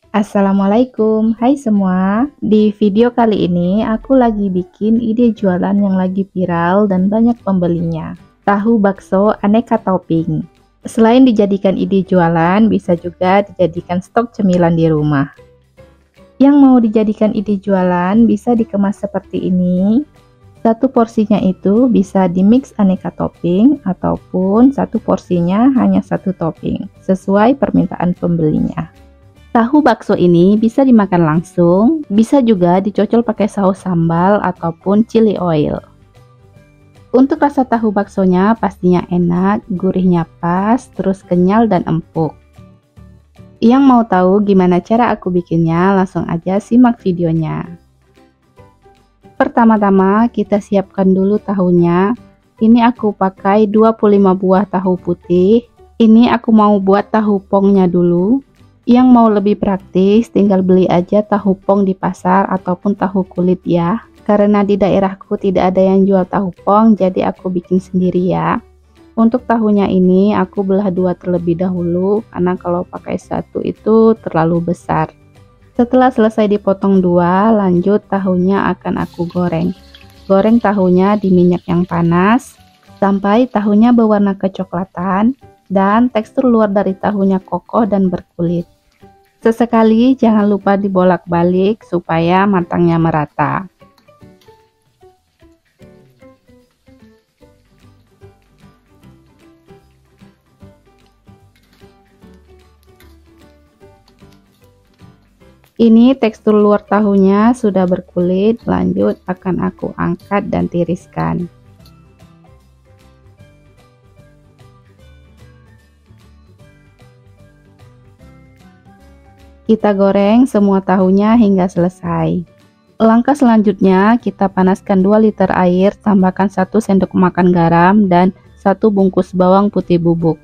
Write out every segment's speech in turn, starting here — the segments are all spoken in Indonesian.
Assalamualaikum, hai semua. Di video kali ini aku lagi bikin ide jualan yang lagi viral dan banyak pembelinya. Tahu bakso aneka topping. Selain dijadikan ide jualan, bisa juga dijadikan stok cemilan di rumah. Yang mau dijadikan ide jualan bisa dikemas seperti ini. Satu porsinya itu bisa dimix aneka topping ataupun satu porsinya hanya satu topping, sesuai permintaan pembelinya. Tahu bakso ini bisa dimakan langsung, bisa juga dicocol pakai saus sambal ataupun chili oil. Untuk rasa tahu baksonya pastinya enak, gurihnya pas, terus kenyal dan empuk. Yang mau tahu gimana cara aku bikinnya, langsung aja simak videonya. Pertama-tama kita siapkan dulu tahunya. Ini aku pakai 25 buah tahu putih. Ini aku mau buat tahu pongnya dulu. Yang mau lebih praktis, tinggal beli aja tahu pong di pasar ataupun tahu kulit ya. Karena di daerahku tidak ada yang jual tahu pong, jadi aku bikin sendiri ya. Untuk tahunya ini aku belah dua terlebih dahulu, karena kalau pakai satu itu terlalu besar. Setelah selesai dipotong dua, lanjut tahunya akan aku goreng. Goreng tahunya di minyak yang panas, sampai tahunya berwarna kecoklatan, dan tekstur luar dari tahunya kokoh dan berkulit. Sesekali jangan lupa dibolak-balik supaya matangnya merata. Ini tekstur luar tahunya sudah berkulit, lanjut akan aku angkat dan tiriskan. Kita goreng semua tahunya hingga selesai. Langkah selanjutnya kita panaskan 2 liter air, tambahkan 1 sendok makan garam dan 1 bungkus bawang putih bubuk.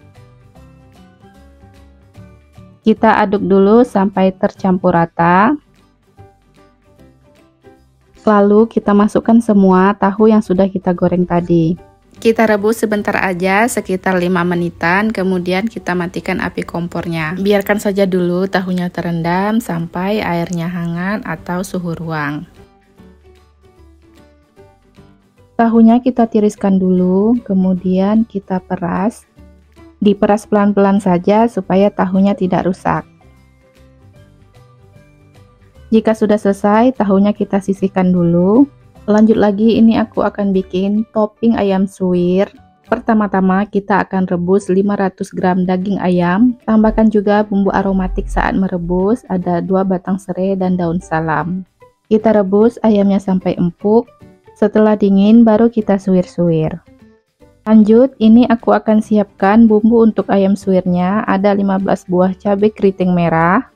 Kita aduk dulu sampai tercampur rata. Lalu kita masukkan semua tahu yang sudah kita goreng tadi. Kita rebus sebentar aja, sekitar 5 menitan, kemudian kita matikan api kompornya. Biarkan saja dulu tahunya terendam sampai airnya hangat atau suhu ruang. Tahunya kita tiriskan dulu, kemudian kita peras. Diperas pelan-pelan saja supaya tahunya tidak rusak. Jika sudah selesai, tahunya kita sisihkan dulu. Lanjut lagi, ini aku akan bikin topping ayam suwir. Pertama-tama kita akan rebus 500 gram daging ayam. Tambahkan juga bumbu aromatik saat merebus, ada 2 batang serai dan daun salam. Kita rebus ayamnya sampai empuk. Setelah dingin baru kita suwir-suwir. Lanjut, ini aku akan siapkan bumbu untuk ayam suwirnya. Ada 15 buah cabai keriting merah.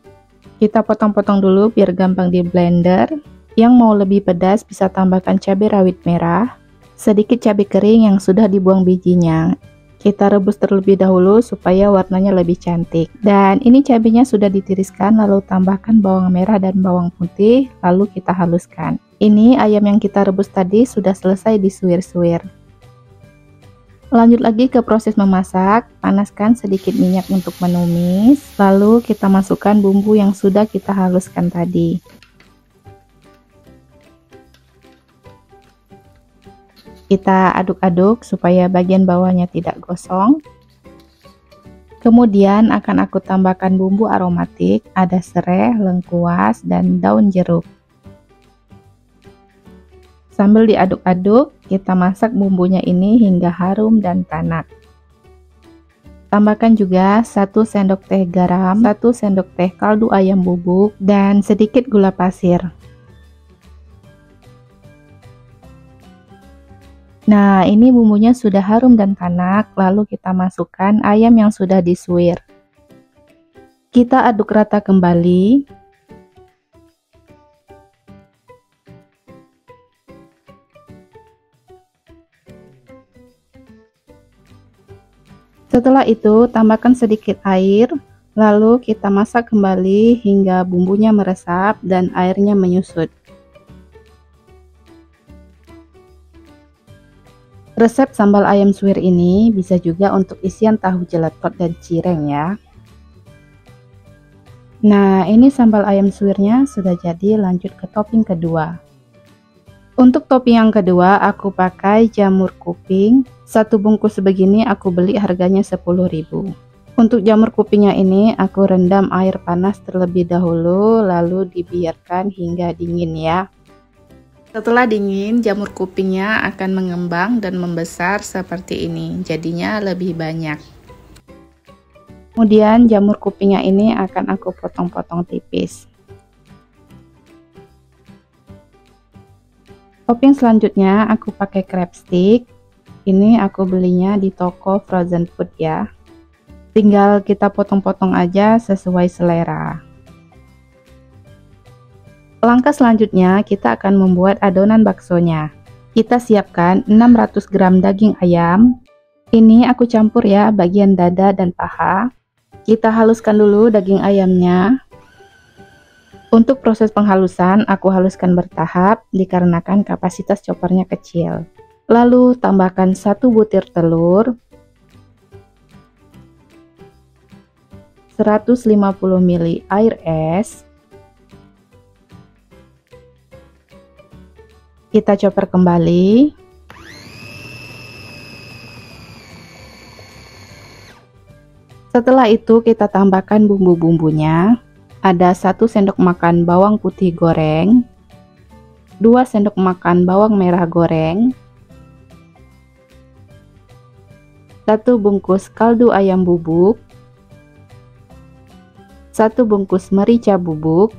Kita potong-potong dulu biar gampang di blender. Yang mau lebih pedas bisa tambahkan cabai rawit merah, sedikit cabai kering yang sudah dibuang bijinya. Kita rebus terlebih dahulu supaya warnanya lebih cantik. Dan ini cabainya sudah ditiriskan, lalu tambahkan bawang merah dan bawang putih, lalu kita haluskan. Ini ayam yang kita rebus tadi sudah selesai disuwir-suwir. Lanjut lagi ke proses memasak, panaskan sedikit minyak untuk menumis, lalu kita masukkan bumbu yang sudah kita haluskan tadi. Kita aduk-aduk supaya bagian bawahnya tidak gosong. Kemudian akan aku tambahkan bumbu aromatik, ada serai, lengkuas, dan daun jeruk. Sambil diaduk-aduk, kita masak bumbunya ini hingga harum dan tanak. Tambahkan juga 1 sendok teh garam, 1 sendok teh kaldu ayam bubuk, dan sedikit gula pasir. Nah, ini bumbunya sudah harum dan tanak, lalu kita masukkan ayam yang sudah disuwir. Kita aduk rata kembali. Setelah itu, tambahkan sedikit air, lalu kita masak kembali hingga bumbunya meresap dan airnya menyusut. Resep sambal ayam suwir ini bisa juga untuk isian tahu jeletot dan cireng ya. Nah, ini sambal ayam suwirnya sudah jadi, lanjut ke topping kedua. Untuk topping yang kedua, aku pakai jamur kuping. Satu bungkus begini aku beli harganya 10.000. Untuk jamur kupingnya ini aku rendam air panas terlebih dahulu, lalu dibiarkan hingga dingin ya. Setelah dingin, jamur kupingnya akan mengembang dan membesar seperti ini, jadinya lebih banyak. Kemudian jamur kupingnya ini akan aku potong-potong tipis. Topping selanjutnya aku pakai crab stick. Ini aku belinya di toko frozen food ya. Tinggal kita potong-potong aja sesuai selera. Langkah selanjutnya kita akan membuat adonan baksonya. Kita siapkan 600 gram daging ayam. Ini aku campur ya bagian dada dan paha. Kita haluskan dulu daging ayamnya. Untuk proses penghalusan, aku haluskan bertahap dikarenakan kapasitas choppernya kecil. Lalu tambahkan 1 butir telur, 150 ml air es. Kita chopper kembali. Setelah itu kita tambahkan bumbu-bumbunya. Ada 1 sendok makan bawang putih goreng, 2 sendok makan bawang merah goreng, 1 bungkus kaldu ayam bubuk, 1 bungkus merica bubuk,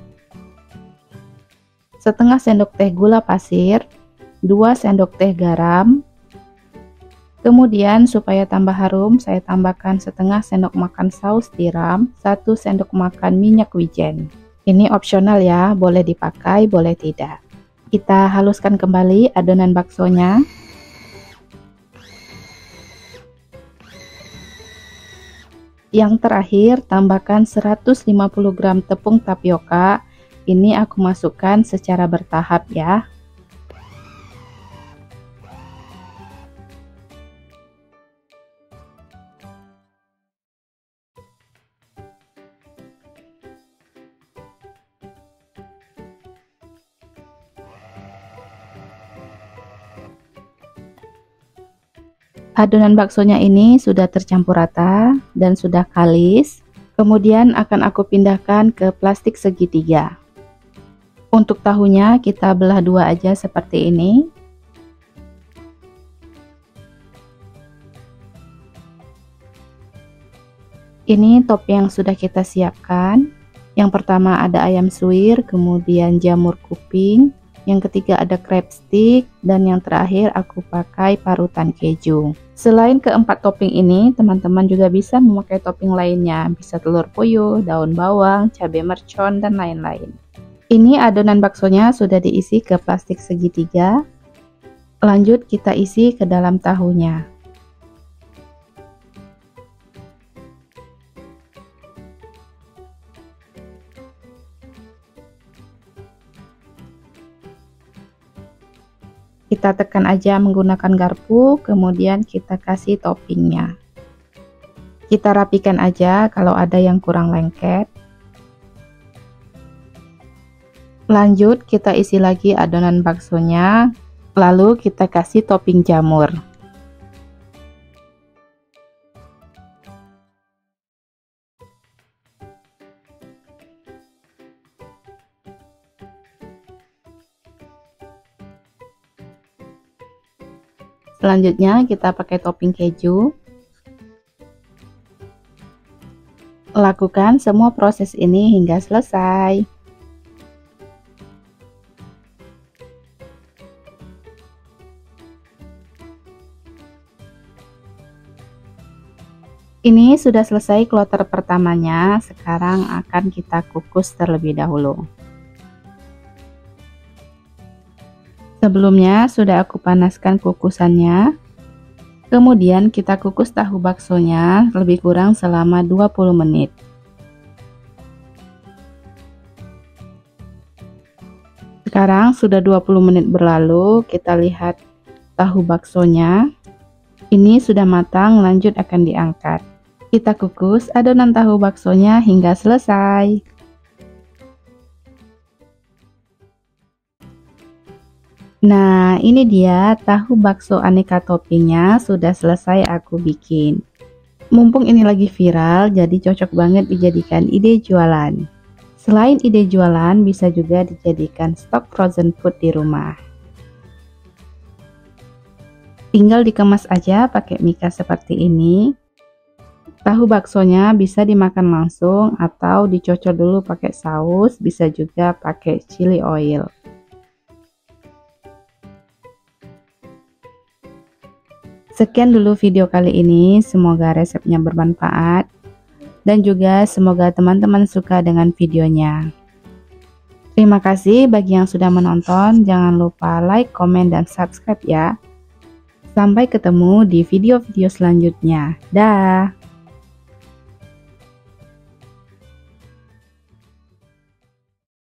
setengah sendok teh gula pasir, 2 sendok teh garam. Kemudian supaya tambah harum, saya tambahkan setengah sendok makan saus tiram, 1 sendok makan minyak wijen. Ini opsional ya, boleh dipakai, boleh tidak. Kita haluskan kembali adonan baksonya. Yang terakhir, tambahkan 150 gram tepung tapioka. Ini aku masukkan secara bertahap ya. Adonan baksonya ini sudah tercampur rata dan sudah kalis. Kemudian akan aku pindahkan ke plastik segitiga. Untuk tahunya kita belah dua aja seperti ini. Ini topping yang sudah kita siapkan. Yang pertama ada ayam suwir, kemudian jamur kuping. Yang ketiga ada crab stick, dan yang terakhir aku pakai parutan keju. Selain keempat topping ini, teman-teman juga bisa memakai topping lainnya. Bisa telur puyuh, daun bawang, cabai mercon, dan lain-lain. Ini adonan baksonya sudah diisi ke plastik segitiga. Lanjut kita isi ke dalam tahunya. Kita tekan aja menggunakan garpu, kemudian kita kasih toppingnya. Kita rapikan aja kalau ada yang kurang lengket. Lanjut kita isi lagi adonan baksonya, lalu kita kasih topping jamur. Selanjutnya kita pakai topping keju. Lakukan semua proses ini hingga selesai. Ini sudah selesai kloter pertamanya, sekarang akan kita kukus terlebih dahulu. Sebelumnya sudah aku panaskan kukusannya. Kemudian kita kukus tahu baksonya lebih kurang selama 20 menit. Sekarang sudah 20 menit berlalu, kita lihat tahu baksonya. Ini sudah matang, lanjut akan diangkat. Kita kukus adonan tahu baksonya hingga selesai. Nah, ini dia tahu bakso aneka toppingnya sudah selesai aku bikin. Mumpung ini lagi viral, jadi cocok banget dijadikan ide jualan. Selain ide jualan, bisa juga dijadikan stok frozen food di rumah. Tinggal dikemas aja pakai mika seperti ini. Tahu baksonya bisa dimakan langsung atau dicocol dulu pakai saus, bisa juga pakai chili oil. Sekian dulu video kali ini, semoga resepnya bermanfaat dan juga semoga teman-teman suka dengan videonya. Terima kasih bagi yang sudah menonton, jangan lupa like, komen, dan subscribe ya. Sampai ketemu di video-video selanjutnya. Dah.